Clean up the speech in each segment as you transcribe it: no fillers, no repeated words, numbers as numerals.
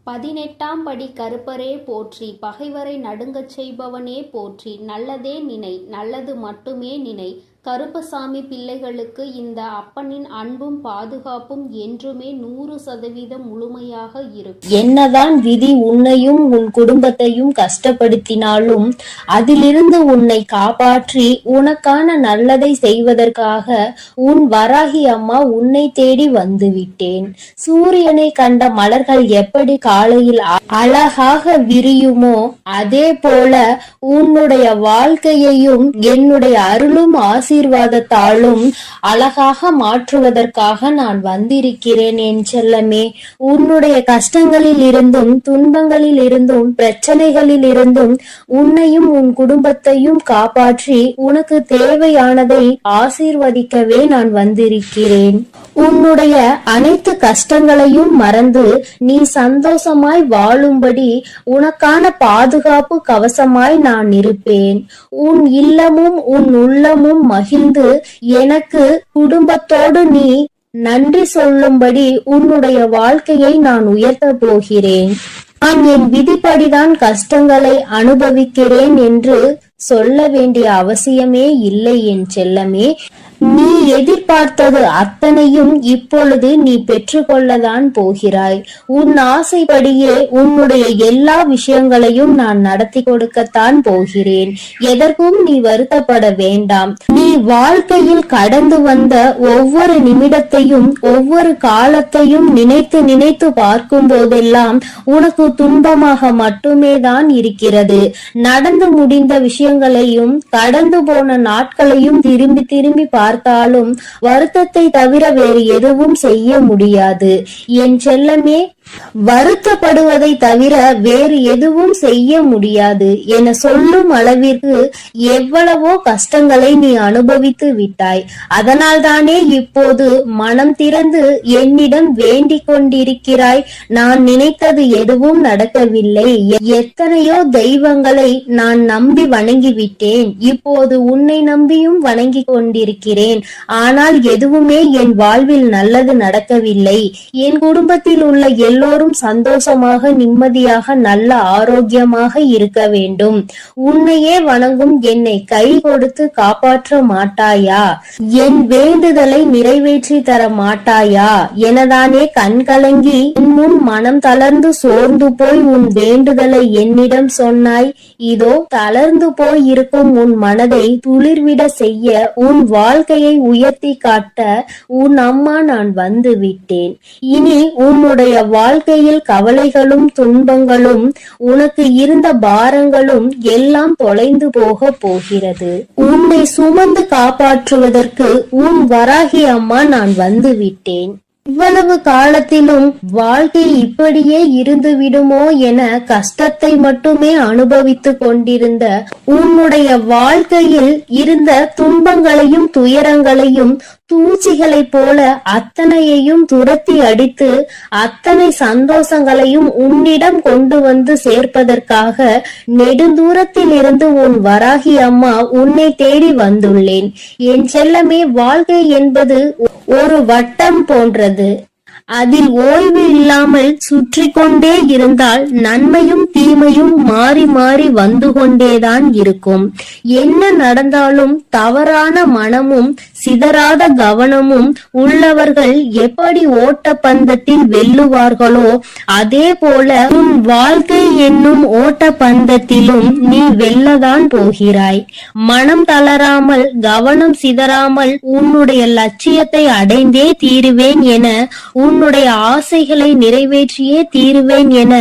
18ஆம் படி கருப்பரே போற்றி, பகைவரை நடுங்கச் செய்பவனே போற்றி, நல்லதே நினை, நல்லது மட்டுமே நினை. கருப்பசாமி பிள்ளைகளுக்கு இந்த அப்பனின் அன்பும் பாதுகாப்பும் என்றுமே 100% முழுமையாக இருக்கும். என்னதான் விதி உன்னையும் உன் குடும்பத்தையும் கஷ்டப்படுத்தினாலும் அதிலிருந்து உன்னை காப்பாற்றி உனக்கான நல்லதை செய்வதற்காக உன் வராகி அம்மா உன்னை தேடி வந்து விட்டேன். சூரியனை கண்ட மலர்கள் எப்படி காலையில் அழகாக விரியுமோ அதே போல உன்னுடைய வாழ்க்கையையும் என்னுடைய அருளும் ஆசீர்வாதத்தாலும் அழகாக மாற்றுவதற்காக நான் வந்திருக்கிறேன் என் செல்லமே. உன்னுடைய கஷ்டங்களில் இருந்தும் துன்பங்களில் இருந்தும் பிரச்சனைகளில் இருந்தும் உன்னையும் உன் குடும்பத்தையும் காப்பாற்றி உனக்கு தேவையானதை ஆசீர்வதிக்கவே நான் வந்திருக்கிறேன். உன்னுடைய அனைத்து கஷ்டங்களையும் மறந்து நீ சந்தோஷமாய் வாழும்படி உனக்கான பாதுகாப்பு கவசமாய் நான் இருப்பேன். உன் இல்லமும் உன் உள்ளமும் மகிழ்ந்து எனக்கு குடும்பத்தோடு நீ நன்றி சொல்லும்படி உன்னுடைய வாழ்க்கையை நான் உயர்த்த போகிறேன். நான் என் விதிப்படிதான் கஷ்டங்களை அனுபவிக்கிறேன் என்று சொல்ல வேண்டிய அவசியமே இல்லை என் செல்லமே. நீ எதிர்பார்த்தது அத்தனையும் இப்பொழுது நீ பெற்றுக்கொள்ளதான் போகிறாய். உன் ஆசைப்படியே உன்னுடைய எல்லா விஷயங்களையும் நான் நடத்தி கொடுக்கத்தான் போகிறேன். எதற்கும் நீ வருத்தப்பட வேண்டாம். நீ வாழ்க்கையில் கடந்து வந்த ஒவ்வொரு நிமிடத்தையும் ஒவ்வொரு காலத்தையும் நினைத்து நினைத்து பார்க்கும் போதெல்லாம் உனக்கு துன்பமாக மட்டுமே தான் இருக்கிறது. நடந்து முடிந்த விஷயங்களையும் கடந்து போன நாட்களையும் திரும்பி திரும்பி பார்த்தாலும் வருத்தத்தை தவிர வேறு எதுவும் செய்ய முடியாது என் செல்லமே. வருத்தப்படுவதை தவிர வேறு எதுவும் செய்ய முடியாது என சொல்லும் அளவிற்கு எவ்வளவோ கஷ்டங்களை நீ அனுபவித்து விட்டாய். அதனால் தானே இப்போது மனம் திறந்து என்னிடம் வேண்டிக் கொண்டிருக்கிறாய். நான் நினைத்தது எதுவும் நடக்கவில்லை. எத்தனையோ தெய்வங்களை நான் நம்பி வணங்கிவிட்டேன். இப்போது உன்னை நம்பியும் வணங்கி கொண்டிருக்கிறேன். ஆனால் எதுவுமே என் வாழ்வில் நல்லது நடக்கவில்லை. என் குடும்பத்தில் உள்ள எல்லோரும் சந்தோஷமாக நிம்மதியாக நல்ல ஆரோக்கியமாக இருக்க வேண்டும். உன்னையே வணங்கும் என்னை கை கொடுத்து காப்பாற்ற மாட்டாயா? என் வேண்டுதலை நிறைவேற்றி தர மாட்டாயா எனதானே கண்கலங்கி முன் மனம் தளர்ந்து சோர்ந்து போய் உன் வேண்டுதலை என்னிடம் சொன்னாய். இதோ தளர்ந்து போய் இருக்கும் உன் மனதை துளிர்விட செய்ய உன் வாழ்க்கையை உயர்த்தி காட்ட உன் அம்மா நான் வந்து விட்டேன். இனி உன்னுடைய வாழ்க்கையில் கவலைகளும் துன்பங்களும் உனக்கு இருந்த பாரங்களும் எல்லாம் தொலைந்து போக போகிறது. உன்னை சுமந்து காப்பாற்றுவதற்கு உன் வராகி அம்மா நான் வந்து விட்டேன். இவ்வளவு காலத்திலும் வாழ்க்கை இப்படியே இருந்து விடுமோ என கஷ்டத்தை மட்டுமே அனுபவித்து கொண்டிருந்த உன்னுடைய வாழ்க்கையில் இருந்த துன்பங்களையும் துயரங்களையும் தூசிகளை போல அத்தனையையும் துரத்தி அடித்து அத்தனை சந்தோஷங்களையும் உன்னிடம் கொண்டு வந்து சேர்ப்பதற்காக நெடுந்தூரத்தில் இருந்து உன் வராகி அம்மா உன்னை தேடி வந்துள்ளேன். என் செல்லமே, வாழ்க்கை என்பது ஒரு வட்டம் போன்றது. அதில் ஓய்வு இல்லாமல் சுற்றி கொண்டே இருந்தால் நன்மையும் தீமையும் மாறி மாறி வந்து கொண்டேதான் இருக்கும். என்ன நடந்தாலும் தவறான மனமும் சிதறாத கவனமும் உள்ளவர்கள் எப்படி ஓட்ட பந்தத்தில் வெல்லுவார்களோ அதே போல உன் வாழ்க்கை என்னும் ஓட்ட பந்தத்திலும் நீ வெல்லதான் போகிறாய். மனம் தளராமல் கவனம் சிதறாமல் உன்னுடைய லட்சியத்தை அடைந்தே தீருவேன் என உன்னுடைய ஆசைகளை நிறைவேற்றியே தீருவேன் என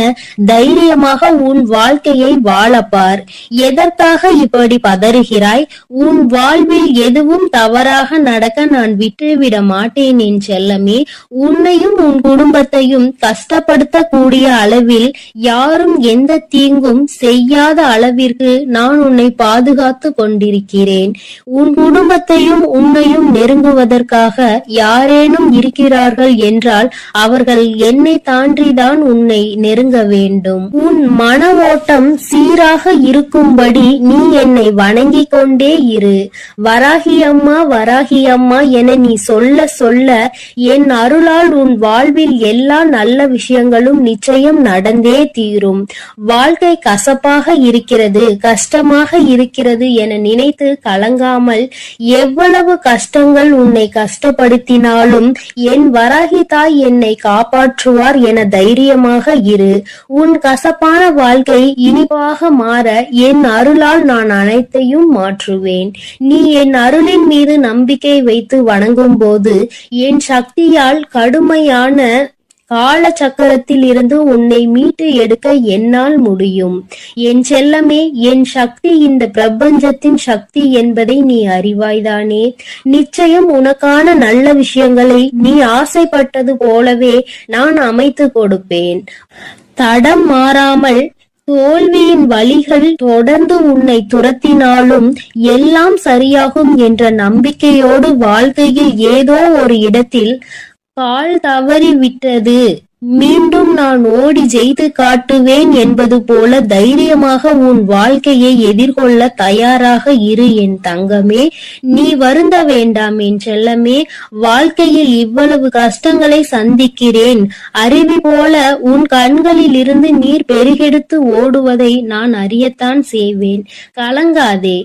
தைரியமாக உன் வாழ்க்கையை வாழப்பார். எதற்காக இப்படி பதறுகிறாய்? உன் வாழ்வில் எதுவும் தவறாக நடக்க நான் விட்டுவிட மாட்டேன் என் செல்லமே. உன்னையும் உன் குடும்பத்தையும் கஷ்டப்படுத்த கூடிய அளவில் யாரும் எந்த தீங்கும் செய்யாத அளவிற்கு நான் உன்னை பாதுகாத்து கொண்டிருக்கிறேன். உன் குடும்பத்தையும் உன்னையும் நெருங்குவதற்காக யாரேனும் இருக்கிறார்கள் என்றால் அவர்கள் என்னை தாண்டிதான் உன்னை நெருங்க வேண்டும். உன் மன ஓட்டம் சீராக இருக்கும்படி நீ என்னை வணங்கிக் கொண்டே இரு. வராகி அம்மா வராகி அம்மா என நீ சொல்ல சொல்ல என் அருளால் உன் வாழ்வில் எல்லா நல்ல விஷயங்களும் நிச்சயம் நடந்தே தீரும். வாழ்க்கை கசப்பாக இருக்கிறது, கஷ்டமாக இருக்கிறது என நினைத்து கலங்காமல், எவ்வளவு கஷ்டங்கள் உன்னை கஷ்டப்படுத்தினாலும் என் வராகி தாய் என்னை காப்பாற்றுவார் என தைரியமாக இரு. உன் கசப்பான வாழ்க்கை இனிப்பாக மாற என் அருளால் நான் அனைத்தையும் மாற்றுவேன். நீ என் அருளின் மீது நம்பிக்கை வைத்து வணங்கும் போது என் சக்தியால் கடுமையான கால சக்கரத்தில் இருந்து உன்னை மீட்டு எடுக்க என்னால் முடியும். என் செல்லமே, என் சக்தி இந்த பிரபஞ்சத்தின் சக்தி என்பதை நீ அறிவாய்தானே? நிச்சயம் உனக்கான நல்ல விஷயங்களை நீ ஆசைப்பட்டது போலவே நான் அமைத்து கொடுப்பேன். தடம் மாறாமல் தோல்வியின் வழிகள் தொடர்ந்து உன்னை துரத்தினாலும் எல்லாம் சரியாகும் என்ற நம்பிக்கையோடு வாழ்க்கையில் ஏதோ ஒரு இடத்தில் கால் தவறி விட்டது, மீண்டும் நான் ஓடி ஜெயித்து காட்டுவேன் என்பது போல தைரியமாக உன் வாழ்க்கையை எதிர்கொள்ள தயாராக இரு என் தங்கமே. நீ வருந்த வேண்டாம் என் செல்லமே. வாழ்க்கையில் இவ்வளவு கஷ்டங்களை சந்திக்கிறேன், அருவி போல உன் கண்களில் இருந்து நீர் பெருகெடுத்து ஓடுவதை நான் அறியத்தான் செய்வேன். கலங்காதே.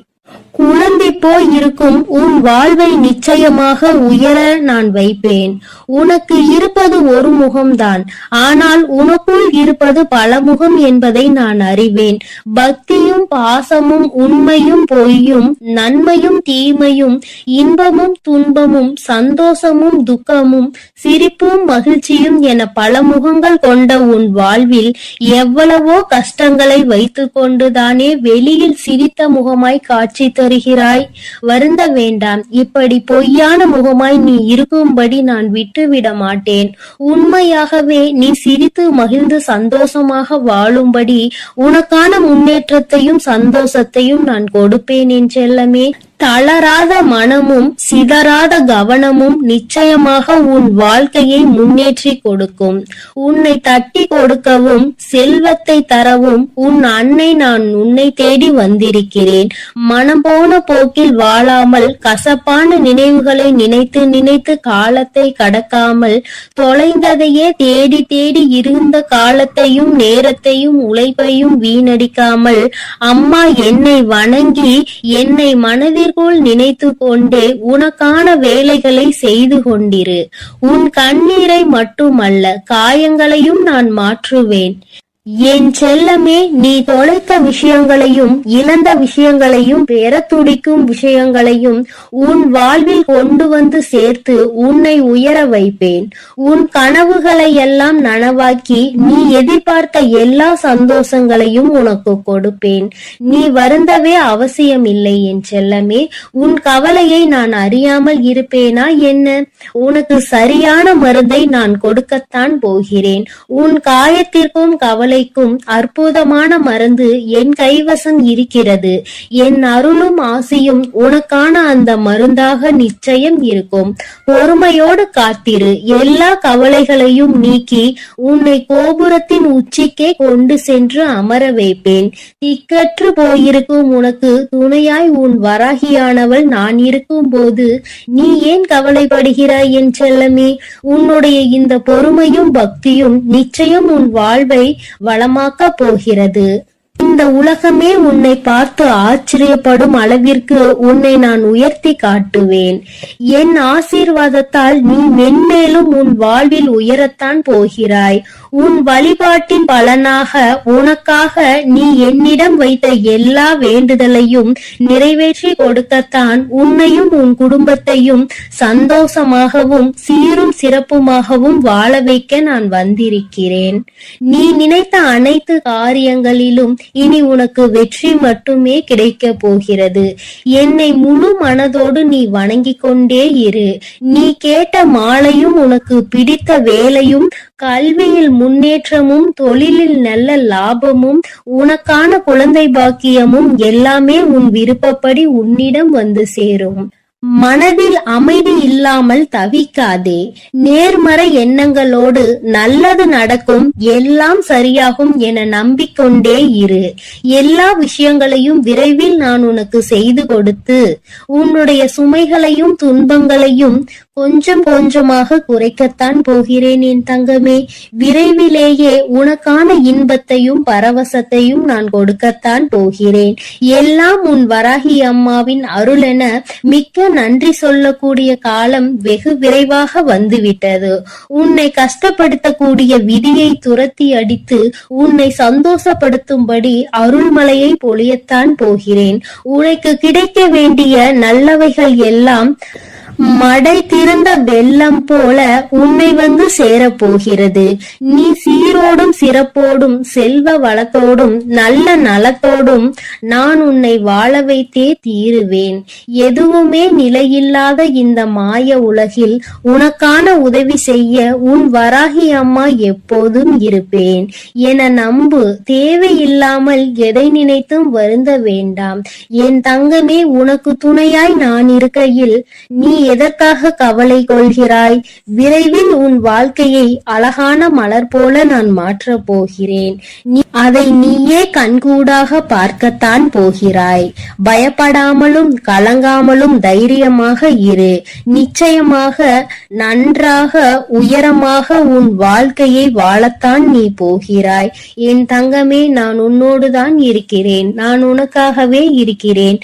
குழந்தை போய் இருக்கும் உன் வாழ்வை நிச்சயமாக உயர நான் வைப்பேன். உனக்கு இருப்பது ஒரு முகம்தான், ஆனால் உனக்குள் இருப்பது பல முகம் என்பதை நான் அறிவேன். பக்தியும் பாசமும் உண்மையும் பொய்யும் நன்மையும் தீமையும் இன்பமும் துன்பமும் சந்தோஷமும் துக்கமும் சிரிப்பும் மகிழ்ச்சியும் என பல முகங்கள் கொண்ட உன் வாழ்வில் எவ்வளவோ கஷ்டங்களை வைத்துக் கொண்டுதானே வெளியில் சிரித்த முகமாய் காட்சி தருகிறாய். வருந்த வேண்டாம். இப்படி பொய்யான முகமாய் நீ இருக்கும்படி நான் விட்டுவிட மாட்டேன். உண்மையாகவே நீ சிரித்து மகிழ்ந்து சந்தோஷமாக வாழும்படி உனக்கான முன்னேற்றத்தையும் சந்தோஷத்தையும் நான் கொடுப்பேன் என் செல்லமே. தளராத மனமும் சிதறாத கவனமும் நிச்சயமாக உன் வாழ்க்கையை முன்னேற்றி கொடுக்கும். உன்னை தட்டி கொடுக்கவும் செல்வத்தை தரவும் உன் அன்னை நான் உன்னை தேடி வந்திருக்கிறேன். மனம் போன போக்கில் வாழாமல் கசப்பான நினைவுகளை நினைத்து நினைத்து காலத்தை கடக்காமல் தொலைந்ததையே தேடி தேடி இருந்த காலத்தையும் நேரத்தையும் உழைப்பையும் வீணடிக்காமல் அம்மா என்னை வணங்கி என்னை மனதில் நினைத்து கொண்டே உனக்கான வேலைகளை செய்து கொண்டிரு. உன் கண்ணீரை மட்டுமல்ல காயங்களையும் நான் மாற்றுவேன். என் செல்லமே, நீ தொலைத்த விஷயங்களையும் இழந்த விஷயங்களையும் பெற துடிக்கும் விஷயங்களையும் உன் வாழ்வில் கொண்டு வந்து சேர்த்து உன்னை உயர வைப்பேன். உன் கனவுகளை எல்லாம் நனவாக்கி நீ எதிர்பார்த்த எல்லா சந்தோஷங்களையும் உனக்கு கொடுப்பேன். நீ வருந்தவே அவசியம் இல்லை என் செல்லமே. உன் கவலையை நான் அறியாமல் இருப்பேனா என்ன? உனக்கு சரியான மருந்தை நான் கொடுக்கத்தான் போகிறேன். உன் காயத்திற்கும் கவலை அற்புதமான மருந்து என் கைவசம் இருக்கிறது. என் அருளும் ஆசையும் உனக்கான அந்த மருந்தாக நிச்சயம் இருக்கும். பொறுமையோடு காத்திரு. எல்லா கவலைகளையும் நீக்கி உன்னை கோபுரத்தின் உச்சிக்கே கொண்டு சென்று அமர வைப்பேன். திக்கற்று போயிருக்கும் உனக்கு துணையாய் உன் வராகியானவள் நான் இருக்கும் போது நீ ஏன் கவலைப்படுகிறாய் என் செல்லமே? உன்னுடைய இந்த பொறுமையும் பக்தியும் நிச்சயம் உன் வாழ்வை வளமாக்க போகிறது. இந்த உலகமே உன்னை பார்த்து ஆச்சரியப்படும் அளவிற்கு உன்னை நான் உயர்த்தி காட்டுவேன். என் ஆசீர்வாதத்தால் நீ மென்மேலும் உன் வாழ்வில் உயரத்தான் போகிறாய். உன் வழிபாட்டின் பலனாக உனக்காக நீ என்னிடம் வைத்த எல்லா வேண்டுதலையும் நிறைவேற்றி கொடுக்கத்தான் உன்னையும் உன் குடும்பத்தையும் சந்தோஷமாகவும் சீரும் சிறப்புமாகவும் வாழ வைக்க நான் வந்திருக்கிறேன். நீ நினைத்த அனைத்து காரியங்களிலும் இனி உனக்கு வெற்றி மட்டுமே கிடைக்க போகிறது. என்னை முழு மனதோடு நீ வணங்கிக் கொண்டே இரு. நீ கேட்ட மாலையும் உனக்கு பிடித்த வேலையும் கல்வியில் முன்னேற்றமும் தொழிலில் நல்ல லாபமும் உனக்கான குழந்தை பாக்கியமும் எல்லாமே உன் விருப்பப்படி உன்னிடம் வந்து சேரும். மனதில் அமைதி இல்லாமல் தவிக்காதே. நேர்மறை எண்ணங்களோடு நல்லது நடக்கும், எல்லாம் சரியாகும் என நம்பிக்கொண்டே இரு. எல்லா விஷயங்களையும் விரைவில் நான் உனக்கு செய்து கொடுத்து உன்னுடைய சுமைகளையும் துன்பங்களையும் கொஞ்சம் கொஞ்சமாக குறைக்கத்தான் போகிறேன் என் தங்கமே. விரைவிலேயே உனக்கான இன்பத்தையும் பரவசத்தையும் நான் கொடுக்கத்தான் போகிறேன். எல்லாம் உன் வராகி அம்மாவின் அருளென மிக்க நன்றி சொல்லக்கூடிய காலம் வெகு விரைவாக வந்துவிட்டது. உன்னை கஷ்டப்படுத்தக்கூடிய விதியை துரத்தி அடித்து உன்னை சந்தோஷப்படுத்தும்படி அருள்மலையை பொழியத்தான் போகிறேன். உனக்கு கிடைக்க வேண்டிய நல்லவைகள் எல்லாம் மடை திறந்த வெள்ளம் போல உன்னை வந்து சேரப்போகிறது. நீ சீரோடும் சிறப்போடும் செல்வ வளத்தோடும் நல்ல நலத்தோடும் நான் உன்னை வாழ வைத்தே தீருவேன். எதுவுமே நிலையில்லாத இந்த மாய உலகில் உனக்கான உதவி செய்ய உன் வராகி அம்மா எப்போதும் இருப்பேன் என நம்பு. தேவையில்லாமல் எதை நினைத்தும் வருந்த வேண்டாம் என் தங்கமே. உனக்கு துணையாய் நான் இருக்கையில் நீ எதற்காக கவலை கொள்கிறாய்? விரைவில் உன் வாழ்க்கையை அழகான மலர் போல நான் மாற்றப் போகிறேன். அதை நீயே கண்கூடாக பார்க்கத்தான் போகிறாய். பயப்படாமலும் கலங்காமலும் தைரியமாக இரு. நிச்சயமாக நன்றாக உயரமாக உன் வாழ்க்கையை வாழத்தான் நீ போகிறாய் என் தங்கமே. நான் உன்னோடுதான் இருக்கிறேன். நான் உனக்காகவே இருக்கிறேன்.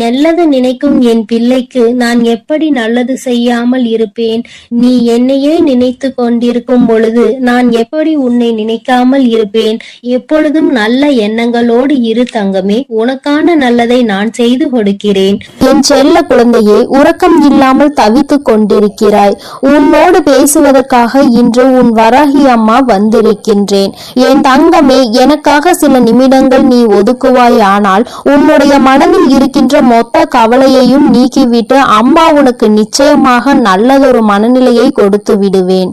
நல்லது நினைக்கும் என் பிள்ளைக்கு நான் எப்படி நல்லது செய்யாமல் இருப்பேன்? நீ என்னையே நினைத்து கொண்டிருக்கும் பொழுது நான் எப்படி உன்னை நினைக்காமல் இருப்பேன்? எப்பொழுதும் நல்ல எண்ணங்களோடு இரு தங்கமே. உனக்கான நல்லதை நான் செய்து கொடுக்கிறேன். என் செல்ல குழந்தையே, உறக்கம் இல்லாமல் தவித்துக் கொண்டிருக்கிறாய். உன்னோடு பேசுவதற்காக இன்று உன் வராகி அம்மா வந்திருக்கின்றேன். என் தங்கமே, எனக்காக சில நிமிடங்கள் நீ ஒதுக்குவாய். ஆனால் உன்னுடைய மனதில் இருக்கின்ற மொத்த கவலையையும் நீக்கிவிட்டு அம்மா உனக்கு நிச்சயமாக நல்லதொரு மனநிலையை கொடுத்து விடுவேன்.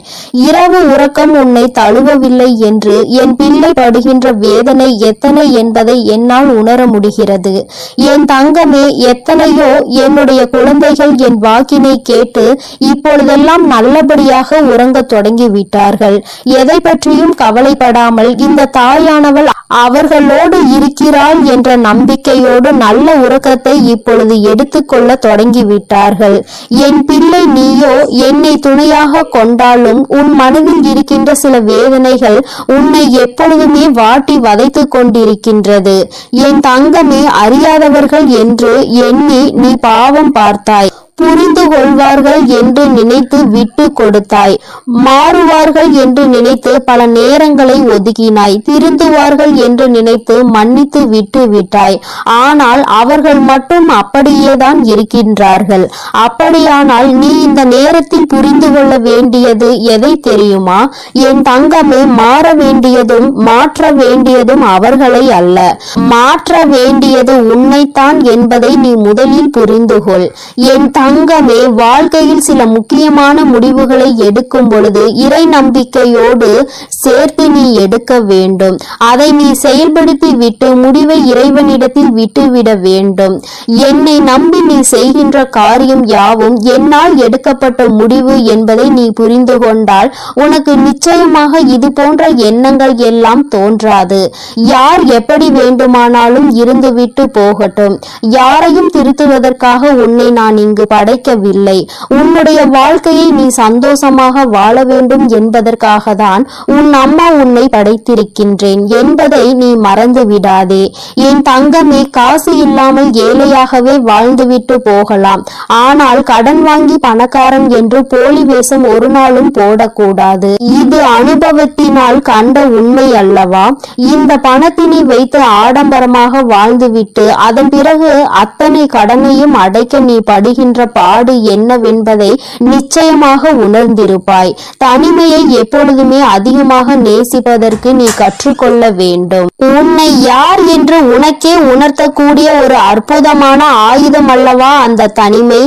இரவு உறக்கம் உன்னை தழுவவில்லை என்று என் பிள்ளை படுகின்ற வேதனை எத்தனை என்பதை என்னால் உணர முடிகிறது. என் தங்கமே, எத்தனையோ என்னுடைய குழந்தைகள் என் வாக்கினை கேட்டு இப்பொழுதெல்லாம் நல்லபடியாக உறங்க தொடங்கி விட்டார்கள். எதை பற்றியும் கவலைப்படாமல் இந்த தாயானவள் அவர்களோடு இருக்கிறாள் என்ற நம்பிக்கையோடு நல்ல உறக்கத்தை இப்பொழுது எடுத்துக்கொள்ள தொடங்கி விட்டார்கள். என் பிள்ளை, நீயோ என்னை துணையாக கொண்டாலும் உன் மனதில் இருக்கின்ற சில வேதனைகள் உன்னை எப்பொழுதுமே வாட்டி வதைத்து கொண்டிருக்கின்றது. என் தங்கமே, அறியாதவர்கள் என்று எண்ணி நீ பாவம் பார்த்தாய். புரிந்து கொள்வார்கள் என்று நினைத்து விட்டு கொடுத்தாய். மாறுவார்கள் என்று நினைத்து பல நேரங்களை ஒதுக்கினாய். திருந்துவார்கள் என்று நினைத்து மன்னித்து விட்டு விட்டாய். ஆனால் அவர்கள் மட்டும் அப்படியேதான் இருக்கின்றார்கள். அப்படியானால் நீ இந்த நேரத்தில் புரிந்து கொள்ள வேண்டியது எதை தெரியுமா? என் தங்கமே, மாற வேண்டியதும் மாற்ற வேண்டியதும் அவர்களை அல்ல, மாற்ற வேண்டியது உன்னைத்தான் என்பதை நீ முதலில் புரிந்து கொள். என் தங்கமே, வாழ்க்கையில் சில முக்கியமான முடிவுகளை எடுக்கும் பொழுது இறை நம்பிக்கையோடு சேர்த்து நீ எடுக்க வேண்டும். அதை நீ செயல்படுத்தி விட்டு முடிவை இறைவனிடத்தில் விட்டுவிட வேண்டும். என்னை நம்பி நீ செய்கின்ற காரியம் யாவும் என்னால் எடுக்கப்பட்ட முடிவு என்பதை நீ புரிந்து கொண்டால் உனக்கு நிச்சயமாக இது போன்ற எண்ணங்கள் எல்லாம் தோன்றாது. யார் எப்படி வேண்டுமானாலும் இருந்துவிட்டு போகட்டும். யாரையும் திருத்துவதற்காக உன்னை நான் இங்கு படைக்கவில்லை. உன்னுடைய வாழ்க்கையை நீ சந்தோஷமாக வாழ வேண்டும் என்பதற்காக தான் உன் அம்மா உன்னை படைத்திருக்கின்றேன் என்பதை நீ மறந்து விடாதே. என் தங்கமே, காசு இல்லாமல் ஏழையாகவே வாழ்ந்துவிட்டு போகலாம். ஆனால் கடன் வாங்கி பணக்காரன் என்று போலி வேஷம் ஒரு நாளும் போடக்கூடாது. இது அனுபவத்தினால் கண்ட உண்மை அல்லவா? இந்த பணத்தினை வைத்து ஆடம்பரமாக வாழ்ந்துவிட்டு அதன் பிறகு அத்தனை கடனையும் அடைக்க நீ படுகின்ற பாடு என்னவென்பதை நிச்சயமாக உணர்ந்திருப்பாய். தனிமையை எப்பொழுதுமே அதிகமாக நேசிப்பதற்கு நீ கற்றுக்கொள்ள வேண்டும். உன்னை யார் என்று உனக்கே உணர்த்தக்கூடிய ஒரு அற்புதமான ஆயுதம் அல்லவா அந்த தனிமை?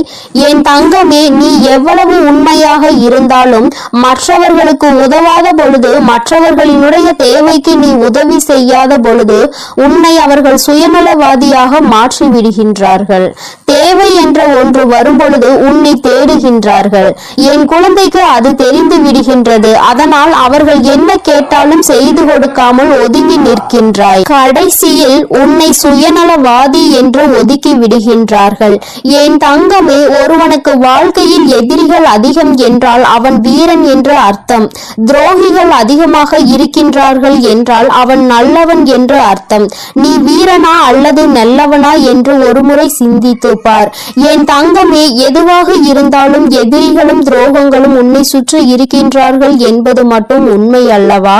என் தங்கமே, நீ எவ்வளவு உண்மையாக இருந்தாலும் மற்றவர்களுக்கு உதவாத பொழுது, மற்றவர்களினுடைய தேவைக்கு நீ உதவி செய்யாத பொழுது உன்னை அவர்கள் சுயநலவாதியாக மாற்றி விடுகின்றார்கள். தேவை என்ற ஒன்று வரும்பொழுது உன்னை தேடுகின்றார்கள். என் குழந்தைக்கு அது தெரிந்து விடுகின்றது. அதனால் அவர்கள் என்ன கேட்டாலும் செய்து கொடுக்காமல் ஒதுங்கி நிற்கின்றாய். கடைசியில் உன்னை சுயநலவாதி என்று ஒதுக்கி விடுகின்றார்கள். என் தங்கமே, ஒருவனுக்கு வாழ்க்கையில் எதிரிகள் அதிகம் என்றால் அவன் வீரன் என்று அர்த்தம். துரோகிகள் அதிகமாக இருக்கின்றார்கள் என்றால் அவன் நல்லவன் என்று அர்த்தம். நீ வீரனா அல்லது நல்லவனா என்று ஒருமுறை சிந்தித்து பார். என் தங்கமே, எதுவாக இருந்தாலும் எதிரிகளும் துரோகங்களும் உன்னை சுற்றி இருக்கின்றார்கள் என்பது மட்டும் உண்மை அல்லவா?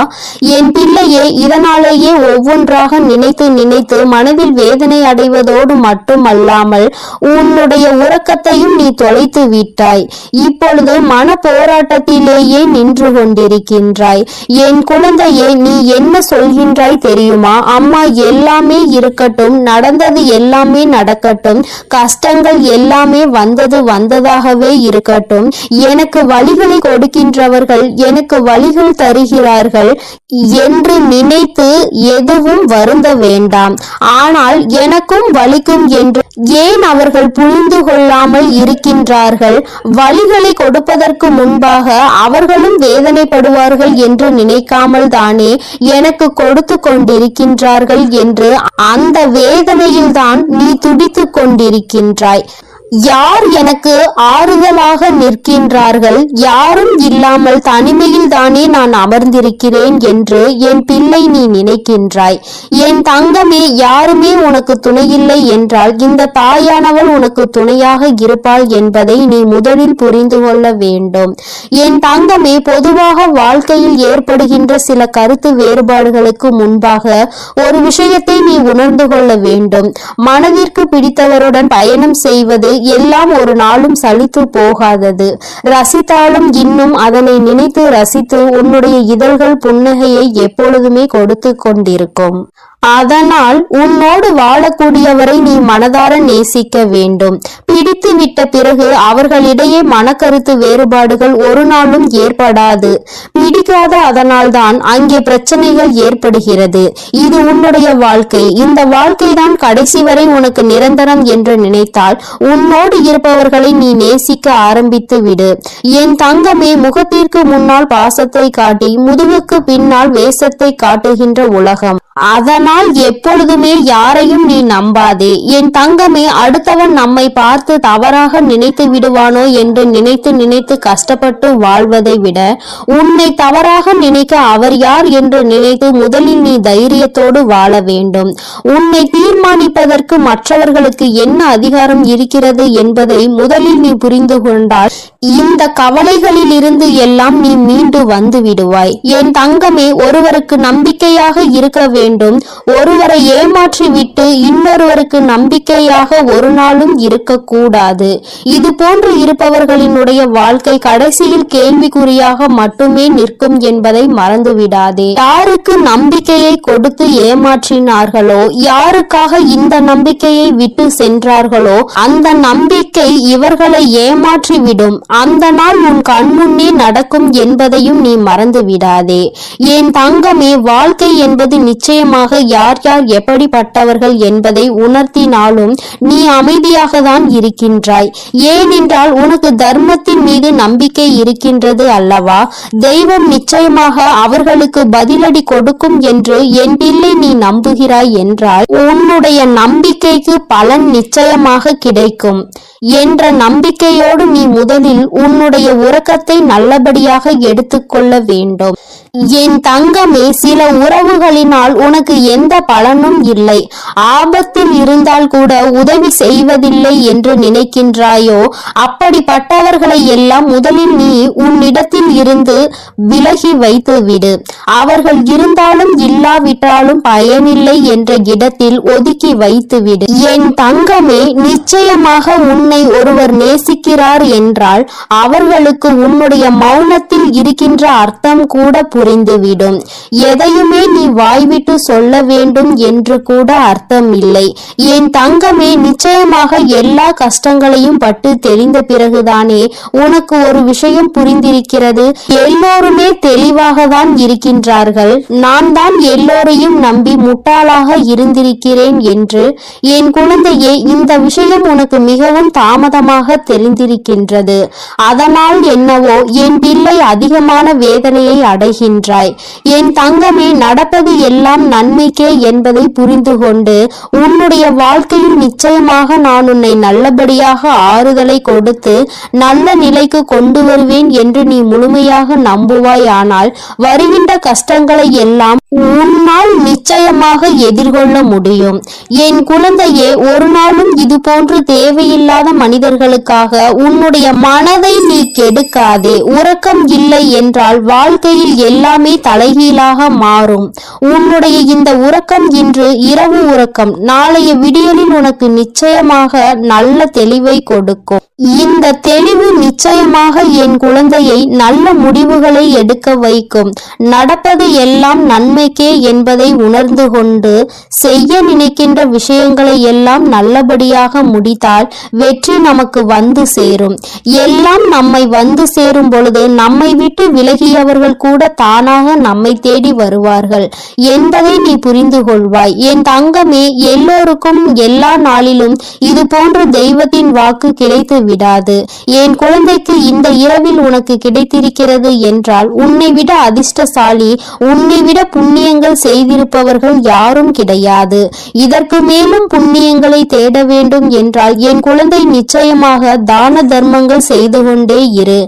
என் பிள்ளையே, இதனாலேயே ஒவ்வொன்றாக நினைத்து நினைத்து மனதில் வேதனை அடைவதோடு மட்டுமல்லாமல் உன்னுடைய உறக்கத்தையும் நீ தொலைத்து விட்டாய். இப்பொழுது மன போராட்டத்திலேயே நின்று கொண்டிருக்கின்றாய். என் குழந்தையே, நீ என்ன சொல்கின்றாய் தெரியுமா? அம்மா, எல்லாமே இருக்கட்டும், நடந்தது எல்லாமே நடக்கட்டும், கஷ்டங்கள் எல்லாமே வந்தது வந்ததாகவே இருக்கட்டும், எனக்கு வழிகளை கொடுக்கின்றவர்கள் எனக்கு வழிகள் தருகிறார்கள் என்று நினைத்து எதுவும் வருந்த வேண்டாம். ஆனால் எனக்கும் வலிக்கும் என்று ஏன் அவர்கள் புரிந்து கொள்ளாமல் இருக்கின்றார்கள்? வழிகளை கொடுப்பதற்கு முன்பாக அவர்களும் வேதனைப்படுவார்கள் என்று நினைக்காமல் தானே எனக்கு கொடுத்து கொண்டிருக்கின்றார்கள் என்று அந்த வேதனையில்தான் நீ துடித்துக் கொண்டிருக்கின்றாய். யார் எனக்கு ஆறுதலாக நிற்கின்றார்கள்? யாரும் இல்லாமல் தனிமையில் தானே நான் அமர்ந்திருக்கிறேன் என்று என் பிள்ளை நீ நினைக்கின்றாய். என் தங்கமே, யாருமே உனக்கு துணையில்லை என்றால் இந்த தாயானவள் உனக்கு துணையாக இருப்பாள் என்பதை நீ முதலில் புரிந்து கொள்ள வேண்டும். என் தங்கமே, பொதுவாக வாழ்க்கையில் ஏற்படுகின்ற சில கருத்து வேறுபாடுகளுக்கு முன்பாக ஒரு விஷயத்தை நீ உணர்ந்து கொள்ள வேண்டும். மனதிற்கு பிடித்தவருடன் பயணம் செய்வது எல்லாம் ஒரு நாளும் சலித்து போகாதது. ரசித்தாலும் இன்னும் அதனை நினைத்து ரசித்து உன்னுடைய இதழ்கள் புன்னகையை எப்பொழுதுமே கொடுத்து கொண்டிருக்கும். அதனால் உன்னோடு வாழக்கூடியவரை நீ மனதார நேசிக்க வேண்டும். பிடித்து விட்ட பிறகு அவர்களிடையே மனக்கருத்து வேறுபாடுகள் ஒரு நாளும் ஏற்படாது. பிடிக்காத அதனால்தான் அங்கே பிரச்சனைகள் ஏற்படுகிறது. இது உன்னுடைய வாழ்க்கை. இந்த வாழ்க்கை தான் கடைசி வரை உனக்கு நிரந்தரம் என்று நினைத்தால் உன்னோடு இருப்பவர்களை நீ நேசிக்க ஆரம்பித்து விடு. என் தங்கமே, முகத்திற்கு முன்னால் பாசத்தை காட்டி முதுகுக்கு பின்னால் வேஷத்தை காட்டுகின்ற உலகம். அதனால் எப்பொழுதுமே யாரையும் நீ நம்பாதே. என் தங்கமே, அடுத்தவன் நம்மை பார்த்து தவறாக நினைத்து விடுவானோ என்று நினைத்து நினைத்து கஷ்டப்பட்டு வாழ்வதை விட உன்னை தவறாக நினைக்க அவர் யார் என்று நினைத்து முதலில் நீ தைரியத்தோடு வாழ வேண்டும். உன்னை தீர்மானிப்பதற்கு மற்றவர்களுக்கு என்ன அதிகாரம் இருக்கிறது என்பதை முதலில் நீ புரிந்து கொண்டால் இந்த கவலைகளில் இருந்து எல்லாம் நீ மீண்டு வந்து விடுவாய். என் தங்கமே, ஒருவருக்கு நம்பிக்கையாக இருக்க வேண்டும். ஒருவரை ஏமாற்றி விட்டு இன்னொருவருக்கு நம்பிக்கையாக ஒரு நாளும் இருக்கக்கூடாது. இது போன்று இருப்பவர்களினுடைய வாழ்க்கை கடைசியில் கேள்விக்குறியாக மட்டுமே நிற்கும் என்பதை மறந்துவிடாதே. யாருக்கு நம்பிக்கையை கொடுத்து ஏமாற்றினார்களோ, யாருக்காக இந்த நம்பிக்கையை விட்டு சென்றார்களோ அந்த நம்பிக்கை இவர்களை ஏமாற்றி விடும். அந்த நாள் உன் கண்முன்னே நடக்கும் என்பதையும் நீ மறந்து விடாதே. என் தங்கமே, வாழ்க்கை என்பது நிச்சயமாக யார் யார் எப்படிப்பட்டவர்கள் என்பதை உணர்த்தினாலும் நீ அமைதியாக தான் இருக்கின்றாய். ஏனென்றால் உனக்கு தர்மத்தின் மீது நம்பிக்கை இருக்கின்றது அல்லவா? தெய்வம் நிச்சயமாக அவர்களுக்கு பதிலடி கொடுக்கும் என்று என் பிள்ளை நீ நம்புகிறாய் என்றால் உன்னுடைய நம்பிக்கைக்கு பலன் நிச்சயமாக கிடைக்கும் என்ற நம்பிக்கையோடு நீ முதலில் உன்னுடைய உறக்கத்தை நல்லபடியாக எடுத்துக்கொள்ள வேண்டும். என் தங்கமே, சில உறவுகளினால் உனக்கு எந்த பலனும் இல்லை. ஆபத்தில் இருந்தால் கூட உதவி செய்வதில்லை என்று நினைக்கின்றாயோ, அப்படிப்பட்டவர்களை எல்லாம் முதலில் நீ உன்னிடத்தில் இருந்து விலகி வைத்து விடு. அவர்கள் இருந்தாலும் இல்லாவிட்டாலும் பயனில்லை என்ற இடத்தில் ஒதுக்கி வைத்து விடு. என் தங்கமே, நிச்சயமாக உன்னை ஒருவர் நேசிக்கிறார் என்றால் அவர்களுக்கு உன்னுடைய மௌனத்தில் இருக்கின்ற அர்த்தம் கூட புரிந்துவிடும். எதையுமே நீ வாய்விட்டு சொல்ல வேண்டும் என்று கூட அர்த்தம் இல்லை. என் தங்கமே, நிச்சயமாக எல்லா கஷ்டங்களையும் பட்டு தெரிந்த பிறகுதானே உனக்கு ஒரு விஷயம் புரிந்திருக்கிறது. எல்லோருமே தெளிவாக தான் இருக்கின்றார்கள். நான் தான் எல்லோரையும் நம்பி முட்டாளாக இருந்திருக்கிறேன் என்று. என் குழந்தையே, இந்த விஷயம் உனக்கு மிகவும் தாமதமாக தெரிந்திருக்கின்றது. அதனால் என்னவோ என் பிள்ளை அதிகமான வேதனையை அடைகின்றாய். என் தங்கமே, நடப்பது எல்லாம் நன்மைக்கே என்பதை புரிந்து கொண்டு உன்னுடைய வாழ்க்கையில் நிச்சயமாக நான் உன்னை நல்லபடியாக ஆறுதலை கொடுத்து நல்ல நிலைக்கு கொண்டு வருவேன் என்று நீ முழுமையாக நம்புவாய். ஆனால் வருகின்ற கஷ்டங்களை எல்லாம் உன்னால் நிச்சயமாக எதிர்கொள்ள முடியும். என் குழந்தையே, ஒரு நாளும் இது போன்று தேவையில்லாத மனிதர்களுக்காக உன்னுடைய மனதை நீ கெடுக்காதே. உறக்கம் இல்லை என்றால் வாழ்க்கையில் எல்லாமே தலைகீழாக மாறும். உன்னுடைய இந்த உறக்கம் இன்று இரவு உறக்கம் நாளைய விடியலில் உனக்கு நிச்சயமாக நல்ல தெளிவை கொடுக்கும். இந்த தெளிவு நிச்சயமாக என் குழந்தையை நல்ல முடிவுகளை எடுக்க வைக்கும். நடப்பது எல்லாம் நன்மைக்கே என்பதை உணர்ந்து கொண்டு செய்ய நினைக்கின்ற விஷயங்களை எல்லாம் நல்லபடியாக முடித்தால் வெற்றி நமக்கு வந்து சேரும். எல்லாம் நம்மை வந்து சேரும் பொழுது நம்மை விட்டு விலகியவர்கள் கூட தானாக நம்மை தேடி வருவார்கள் என்பதை நீ புரிந்து கொள்வாய். என் தங்கமே, எல்லோருக்கும் எல்லா நாளிலும் இது போன்ற தெய்வத்தின் வாக்கு கிடைத்து விடாது. என் குழந்தைக்கு இந்த இரவில் உனக்கு கிடைத்திருக்கிறது என்றால் உன்னை விட அதிர்ஷ்டசாலி, உன்னை விட புண்ணியங்கள் செய்திருப்பவர்கள் யாரும் கிடையாது. இதற்கு மேலும் புண்ணியங்களை தேட வேண்டும் என்றால் என் குழந்தை நிச்சயமாக தான தர்மங்கள் செய்து கொண்டே இரு.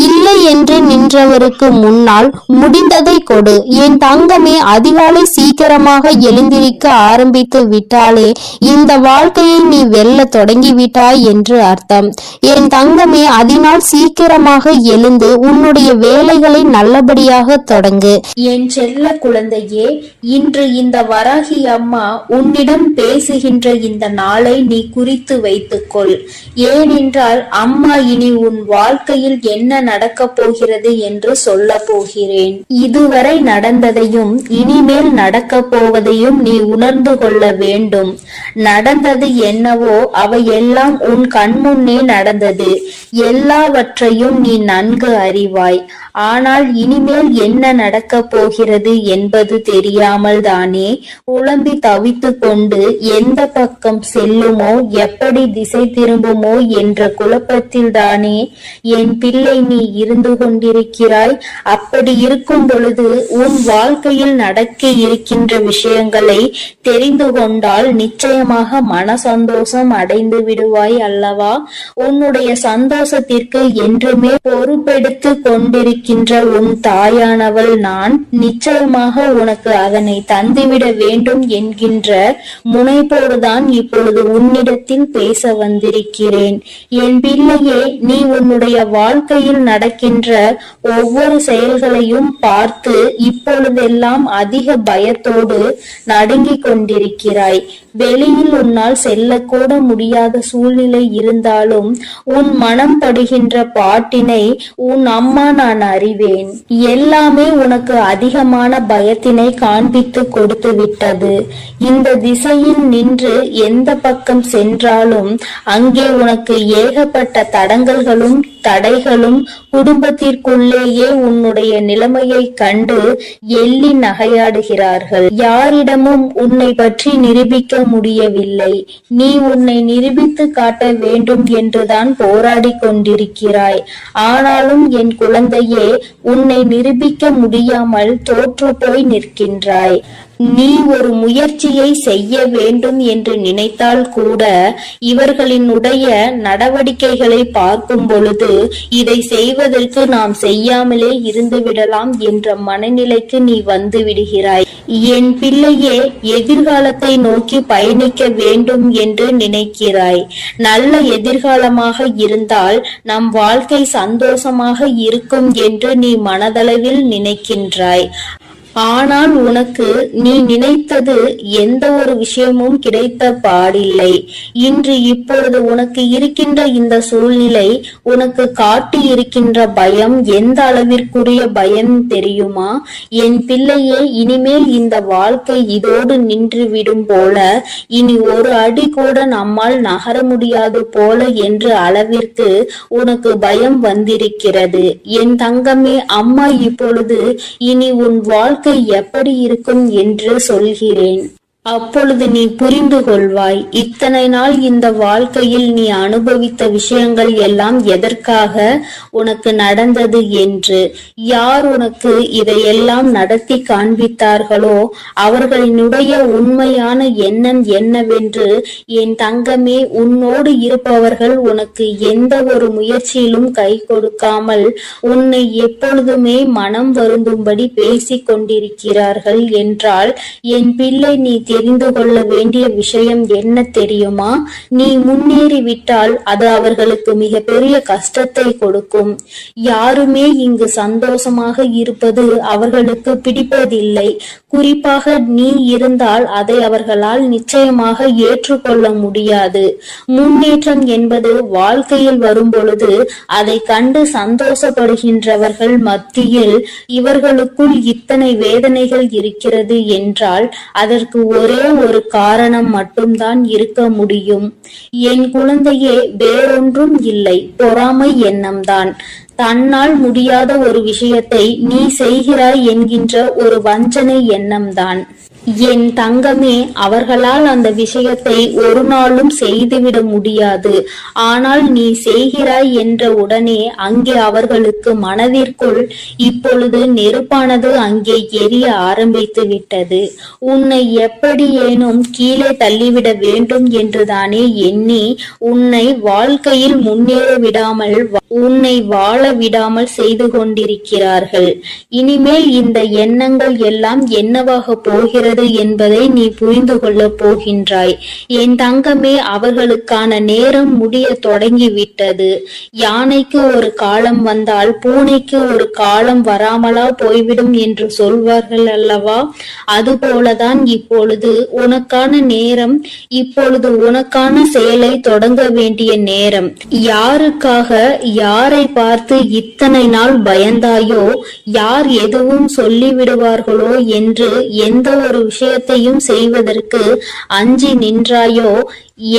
இல்லை என்று நின்றவருக்கு முன்னால் முடிந்ததை கொடு. என் தங்கமே, அதிகாலை சீக்கிரமாக எழுந்திருக்க ஆரம்பித்து விட்டாலே இந்த வாழ்க்கையை நீ வெல்ல தொடங்கிவிட்டாய் என்று அர்த்தம். என் தங்கமே, அதனால் சீக்கிரமாக எழுந்து உன்னுடைய வேலைகளை நல்லபடியாக தொடங்கு. என் செல்ல குழந்தையே, இன்று இந்த வராகி அம்மா உன்னிடம் பேசுகின்ற இந்த நாளை நீ குறித்து வைத்துக்கொள். ஏனென்றால் அம்மா இனி உன் வாழ்க்கையில் என்ன நடக்கப் போகிறது என்று சொல்ல போகிறேன். இதுவரை நடந்ததையும் இனிமேல் நடக்க போவதையும் நீ உணர்ந்து கொள்ள வேண்டும். நடந்தது என்னவோ அவையெல்லாம் உன் கண்முன்னே நடந்தது. எல்லாவற்றையும் நீ நன்கு அறிவாய். ஆனால் இனிமேல் என்ன நடக்கப் போகிறது என்பது தெரியாமல் தானே குழம்பி தவித்து கொண்டு எந்த பக்கம் செல்லுமோ எப்படி திசை திரும்புமோ என்ற குழப்பத்தில் தானே என் பிள்ளை நீ இருந்து கொண்டிருக்கிறாய். அப்படி இருக்கும் பொழுது உன் வாழ்க்கையில் நடக்க இருக்கின்ற விஷயங்களை தெரிந்து கொண்டால் நிச்சயமாக மன சந்தோஷம் அடைந்து விடுவாய் அல்லவா? உன்னுடைய சந்தோஷத்திற்கு என்றுமே பொறுப்பெடுத்து கொண்டிருக்கின்ற உன் தாயானவள் நான். நிச்சயமாக உனக்கு அதனை தந்துவிட வேண்டும் என்கின்ற முனைப்போடுதான் இப்பொழுது உன்னிடத்தில் பேச வந்திருக்கிறேன். என் பிள்ளையே, நீ உன்னுடைய வாழ்க்கையில் நடக்கின்ற ஒவ்வொரு செயல்களையும் பார்த்து இப்பொழுதெல்லாம் அதிக பயத்தோடு நடுங்கிக் கொண்டிருக்கிறாய். வெளியில் உன்னால் செல்லக்கூட முடியாத சூழ்நிலை இருந்தாலும் உன் மனம் படுகின்ற பாட்டினை உன் அம்மா நான் அறிவேன். எல்லாமே உனக்கு அதிகமான பயத்தினை காண்பித்து கொடுத்து விட்டது. இந்த திசையில் நின்று எந்த பக்கம் சென்றாலும் அங்கே உனக்கு ஏகப்பட்ட தடங்கல்களும் தடைகளும் குடும்பத்திற்குள்ளேயே உன்னுடைய நிலைமையை கண்டு எள்ளி நகையாடுகிறார்கள். யாரிடமும் உன்னை பற்றி நிரூபிக்க முடியவில்லை. நீ உன்னை நிரூபித்து காட்ட வேண்டும் என்றுதான் போராடி கொண்டிருக்கிறாய். ஆனாலும் என் குழந்தையே, உன்னை நிரூபிக்க முடியாமல் தோற்று போய் நிற்கின்றாய். நீ ஒரு முயற்சியை செய்ய வேண்டும் என்று நினைத்தால் கூட இவர்களினுடைய நடவடிக்கைகளை பார்க்கும் பொழுது இதை செய்வதற்கு நாம் செய்யாமலே இருந்து விடலாம் என்ற மனநிலைக்கு நீ வந்து விடுகிறாய். என் பிள்ளையே, எதிர்காலத்தை நோக்கி பயணிக்க வேண்டும் என்று நினைக்கிறாய். நல்ல எதிர்காலமாக இருந்தால் நம் வாழ்க்கை சந்தோஷமாக இருக்கும் என்று நீ மனதளவில் நினைக்கின்றாய். ஆனால் உனக்கு நீ நினைத்தது எந்த ஒரு விஷயமும் கிடைத்த பாடில்லை. இன்று இப்பொழுது உனக்கு இருக்கின்ற இந்த சூழ்நிலை உனக்கு காட்டி இருக்கின்ற பயம் எந்த அளவிற்குரிய பயம் தெரியுமா? என் பிள்ளையே, இனிமேல் இந்த வாழ்க்கை இதோடு நின்று விடும் போல, இனி ஒரு அடி கூட நம்மால் நகர முடியாது போல என்ற அளவிற்கு உனக்கு பயம் வந்திருக்கிறது. என் தங்கமே, அம்மா இப்பொழுது இனி உன் வாழ்க்கை எப்படி இருக்கும் என்று சொல்கிறேன். அப்பொழுது நீ புரிந்து கொள்வாய். இத்தனை நாள் இந்த வாழ்க்கையில் நீ அனுபவித்த விஷயங்கள் எல்லாம் எதற்காக உனக்கு நடந்தது என்று. யார் உனக்கு இதையெல்லாம் நடத்தி காண்பித்தார்களோ அவர்களினுடைய உண்மையான எண்ணம் என்னவென்று என் தங்கமே, உன்னோடு இருப்பவர்கள் உனக்கு எந்த ஒரு முயற்சியிலும் கை கொடுக்காமல் உன்னை எப்பொழுதுமே மனம் வருந்தும்படி பேசிக் கொண்டிருக்கிறார்கள் என்றால், என் பிள்ளை, நீ தெரிந்து கொள்ள வேண்டிய விஷயம் என்ன தெரியுமா? நீ முன்னேறிவிட்டால் அது அவர்களுக்கு மிக பெரிய கஷ்டத்தை கொடுக்கும். யாருமே இங்கு சந்தோஷமாக இருப்பது அவர்களுக்கு பிடிப்பதில்லை. குறிப்பாக நீ இருந்தால் அதை அவர்களால் நிச்சயமாக ஏற்றுக்கொள்ள முடியாது. முன்னேற்றம் என்பது வாழ்க்கையில் வரும் பொழுது அதை கண்டு சந்தோஷப்படுகின்றவர்கள் மத்தியில் இவர்களுக்குள் இத்தனை வேதனைகள் இருக்கிறது என்றால் அதற்கு ஒரே ஒரு காரணம் மட்டும்தான் இருக்க முடியும். என் குழந்தையே, வேறொன்றும் இல்லை, பொறாமை எண்ணம்தான். தன்னால் முடியாத ஒரு விஷயத்தை நீ செய்கிறாய் என்கின்ற ஒரு வஞ்சனை எண்ணம்தான். என் தங்கமே, அவர்களால் அந்த விஷயத்தை ஒரு நாளும் செய்துவிட முடியாது. ஆனால் நீ செய்கிறாய் என்ற உடனே அங்கே அவர்களுக்கு மனதிற்குள் இப்பொழுது நெருப்பானது அங்கே எரிய ஆரம்பித்து விட்டது. உன்னை எப்படியேனும் கீழே தள்ளிவிட வேண்டும் என்றுதானே எண்ணி உன்னை வாழ்க்கையில் முன்னேற விடாமல், உன்னை வாழ விடாமல் செய்து கொண்டிருக்கிறார்கள். இனிமேல் இந்த எண்ணங்கள் எல்லாம் என்னவாக போகிறது என்பதை நீ புரிந்து கொள்ள போகின்றாய். என் தங்கமே, அவர்களுக்கான நேரம் முடிய தொடங்கிவிட்டது. யானைக்கு ஒரு காலம் வந்தால் பூனைக்கு ஒரு காலம் வராமலா போய்விடும் என்று சொல்வார்கள் அல்லவா? அதுபோலதான் இப்பொழுது உனக்கான நேரம், இப்பொழுது உனக்கான செயலை தொடங்க வேண்டிய நேரம். யாருக்காக, யாரை பார்த்து இத்தனை நாள் பயந்தாயோ, யார் எதுவும் சொல்லிவிடுவார்களோ என்று எந்த ஒரு விஷயத்தையும் செய்வதற்கு அஞ்சி நின்றாயோ,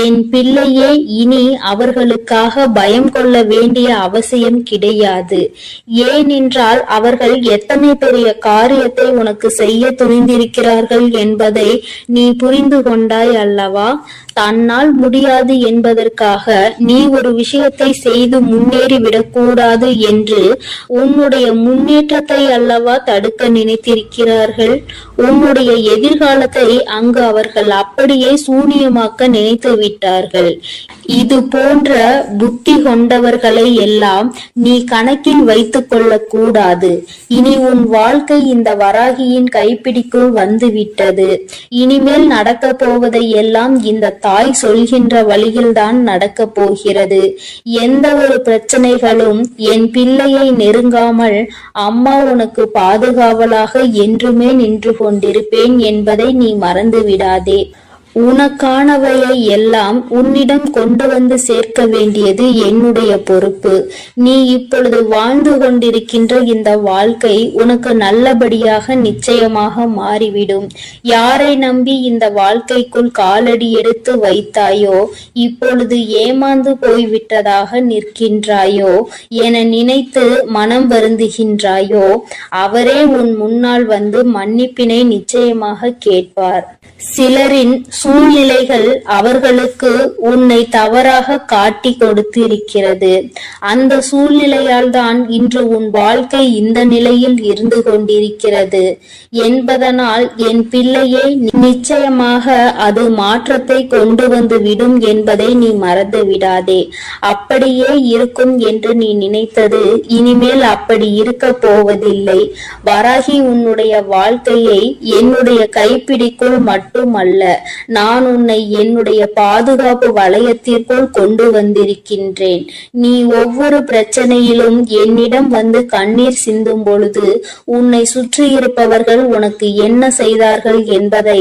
என் பிள்ளையே, இனி அவர்களுக்காக பயம் கொள்ள வேண்டிய அவசியம் கிடையாது. ஏனென்றால் அவர்கள் எத்தனை பெரிய காரியத்தை உனக்கு செய்ய துணிந்திருக்கிறார்கள் என்பதை நீ புரிந்து கொண்டாய் அல்லவா? தன்னால் முடியாது என்பதற்காக நீ ஒரு விஷயத்தை செய்து முன்னேறி விடக்கூடாது என்று உன்னுடைய முன்னேற்றத்தை அல்லவா தடுக்க நினைத்திருக்கிறார்கள். உன்னுடைய எதிர்காலத்தை அங்கு அவர்கள் அப்படியே சூனியமாக்க நினைத்து விட்டார்கள். இது போன்ற புத்தி கொண்டவர்களை எல்லாம் நீ கணக்கில் வைத்துக் கொள்ள கூடாது. இனி உன் வாழ்க்கை இந்த வராகியின் கைப்பிடிக்குள் வந்து விட்டது. இனிமேல் நடக்க போவதை எல்லாம் இந்த தாய் சொல்கின்ற வழியில்தான் நடக்க போகிறது. எந்த ஒரு பிரச்சனைகளும் என் பிள்ளையை நெருங்காமல் அம்மா உனக்கு பாதுகாவலாக என்றுமே நின்று கொண்டிருப்பேன் என்பதை நீ மறந்து விடாதே. உனக்கானவையை எல்லாம் உன்னிடம் கொண்டு வந்து சேர்க்க வேண்டியது என்னுடைய பொறுப்பு. நீ இப்பொழுது வாழ்ந்து கொண்டிருக்கின்ற இந்த வாழ்க்கை உனக்கு நல்லபடியாக நிச்சயமாக மாறிவிடும். யாரை நம்பி இந்த வாழ்க்கைக்குள் காலடி எடுத்து வைத்தாயோ, இப்பொழுது ஏமாந்து போய்விட்டதாக நிற்கின்றாயோ, என நினைத்து மனம் வருந்துகின்றாயோ, அவரே உன் முன்னால் வந்து மன்னிப்பினை நிச்சயமாக கேட்பார். சிலரின் சூழ்நிலைகள் அவர்களுக்கு உன்னை தவறாக காட்டி கொடுத்து இருக்கிறது. அந்த சூழ்நிலையால் தான் இன்று உன் வாழ்க்கை இந்த நிலையில் இருந்து கொண்டிருக்கிறது என்பதனால் என் பிள்ளையை நிச்சயமாக அது மாற்றத்தை கொண்டு வந்து விடும் என்பதை நீ மறந்து விடாதே. அப்படியே இருக்கும் என்று நீ நினைத்தது இனிமேல் அப்படி இருக்க போவதில்லை. வராகி உன்னுடைய வாழ்க்கையை என்னுடைய கைப்பிடிக்குள் மட்டுமல்ல, நான் உன்னை என்னுடைய பாதுகாப்பு வளையத்திற்குள் கொண்டு வந்திருக்கின்றேன். நீ ஒவ்வொரு பிரச்சனையிலும் என்னிடம் வந்து கண்ணீர் சிந்தும் பொழுது உன்னை சுற்றியிருப்பவர்கள் உனக்கு என்ன செய்தார்கள் என்பதை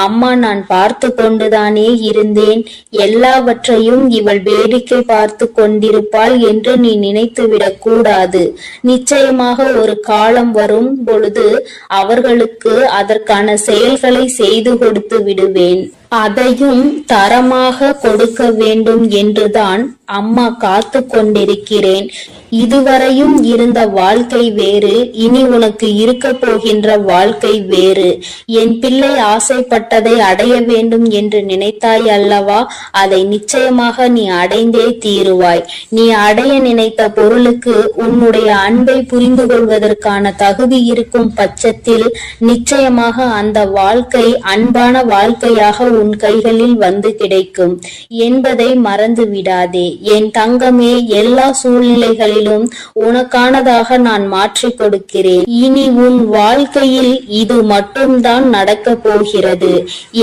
அம்மா நான் பார்த்து கொண்டுதானே இருந்தேன். எல்லாவற்றையும் இவள் வேடிக்கை பார்த்து கொண்டிருப்பாள் என்று நீ நினைத்துவிடக் கூடாது. நிச்சயமாக ஒரு காலம் வரும் பொழுது அவர்களுக்கு அதற்கான செயல்களை செய்து கொடுத்து விடுவேன். அதையும் தரமாக கொடுக்க வேண்டும் என்றுதான் அம்மா காத்து கொண்டிருக்கிறேன். இதுவரையும் இருந்த வாழ்க்கை வேறு, இனி உனக்கு இருக்க போகின்ற வாழ்க்கை வேறு. என் பிள்ளை ஆசைப்பட்டதை அடைய வேண்டும் என்று நினைத்தாய் அல்லவா? அதை நிச்சயமாக நீ அடைந்தே தீருவாய். நீ அடைய நினைத்த பொருளுக்கு உன்னுடைய அன்பை புரிந்து கொள்வதற்கான தகுதி இருக்கும் பட்சத்தில் நிச்சயமாக அந்த வாழ்க்கை அன்பான வாழ்க்கையாக உன் கைகளில் வந்து கிடைக்கும் என்பதை மறந்து விடாதே. என் தங்கமே, எல்லா சூழ்நிலைகளிலும் உனக்கானதாக நான் மாற்றிக் கொடுக்கிறேன். இனி உன் வாழ்க்கையில் இது மட்டும்தான் நடக்க போகிறது.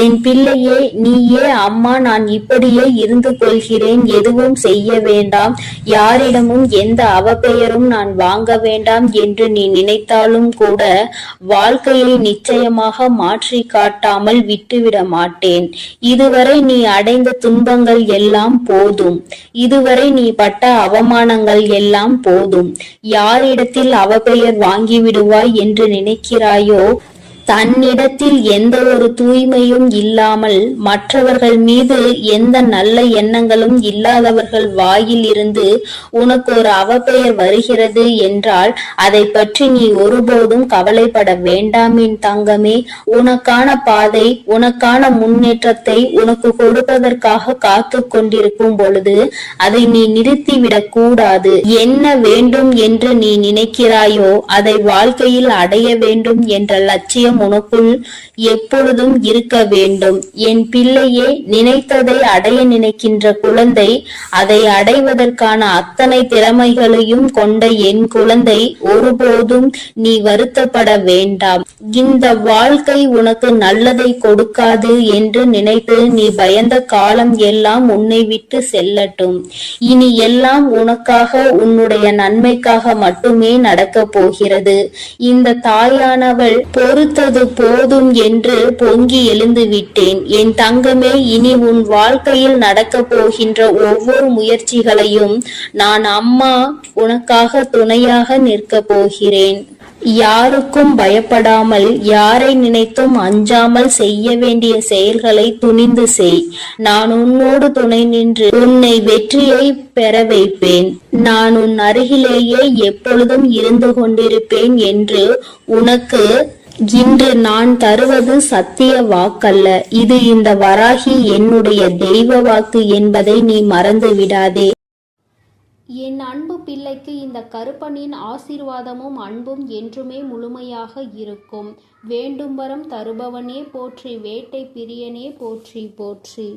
என் பிள்ளையே, நீயே அம்மா நான் இப்படியே இருந்து கொள்கிறேன், எதுவும் செய்ய வேண்டாம், யாரிடமும் எந்த அவப்பெயரும் நான் வாங்க வேண்டாம் என்று நீ நினைத்தாலும் கூட வாழ்க்கையை நிச்சயமாக மாற்றி காட்டாமல் விட்டுவிட மாட்டேன். இதுவரை நீ அடைந்த துன்பங்கள் எல்லாம் போதும். இதுவரை நீ பட்ட அவமானங்கள் எல்லாம் போதும். யாரிடத்தில் அவப்பெயர் வாங்கிவிடுவாய் என்று நினைக்கிறாயோ, தன்னிடத்தில் எந்த ஒரு தூய்மையும் இல்லாமல் மற்றவர்கள் மீது எந்த நல்ல எண்ணங்களும் இல்லாதவர்கள் வாயில் இருந்து உனக்கு ஒரு அவப்பெயர் வருகிறது என்றால் அதை பற்றி நீ ஒருபோதும் கவலைப்பட வேண்டாம் என் தங்கமே. உனக்கான பாதை, உனக்கான முன்னேற்றத்தை உனக்கு கொடுப்பதற்காக காத்து கொண்டிருக்கும் பொழுது அதை நீ நிறுத்திவிடக் கூடாது. என்ன வேண்டும் என்று நீ நினைக்கிறாயோ அதை வாழ்க்கையில் அடைய வேண்டும் என்ற லட்சியம் உனக்குள் எப்பொழுதும் இருக்க வேண்டும். என் பிள்ளையே, நினைத்ததை அடைய நினைக்கின்ற குழந்தை, அதை அடைவதற்கான அத்தனை திறமைகளையும் கொண்ட என் குழந்தை, ஒருபோதும் நீ வருத்தப்பட வேண்டாம். இந்த வாழ்க்கை உனக்கு நல்லதை கொடுக்காது என்று நினைத்து நீ பயந்த காலம் எல்லாம் உன்னை விட்டு செல்லட்டும். இனி எல்லாம் உனக்காக, உன்னுடைய நன்மைக்காக மட்டுமே நடக்க போகிறது. இந்த தாயானவள் பொறுத்தது போதும் என்று பொங்கி எழுந்து விட்டேன். என் தங்கமே, இனி உன் வாழ்க்கையில் நடக்க போகின்ற ஒவ்வொரு முயற்சிகளையும் நான் அம்மா உனக்காக துணையாக நிற்க போகிறேன். யாருக்கும் பயப்படாமல், யாரை நினைத்தும் அஞ்சாமல் செய்ய வேண்டிய செயல்களை துணிந்து செய். நான் உன்னோடு துணை நின்று உன்னை வெற்றியை பெற வைப்பேன். நான் உன் அருகிலேயே எப்பொழுதும் இருந்து கொண்டிருப்பேன் என்று உனக்கு இன்று நான் தருவது சத்திய வாக்கல்ல. இது இந்த வராகி என்னுடைய தெய்வ வாக்கு என்பதை நீ மறந்து விடாதே. என் அன்பு பிள்ளைக்கு இந்த கருப்பனின் ஆசீர்வாதமும் அன்பும் என்றுமே முழுமையாக இருக்கும். வேண்டும் வரம் தருபவனே போற்றி, வேட்டை பிரியனே போற்றி போற்றி.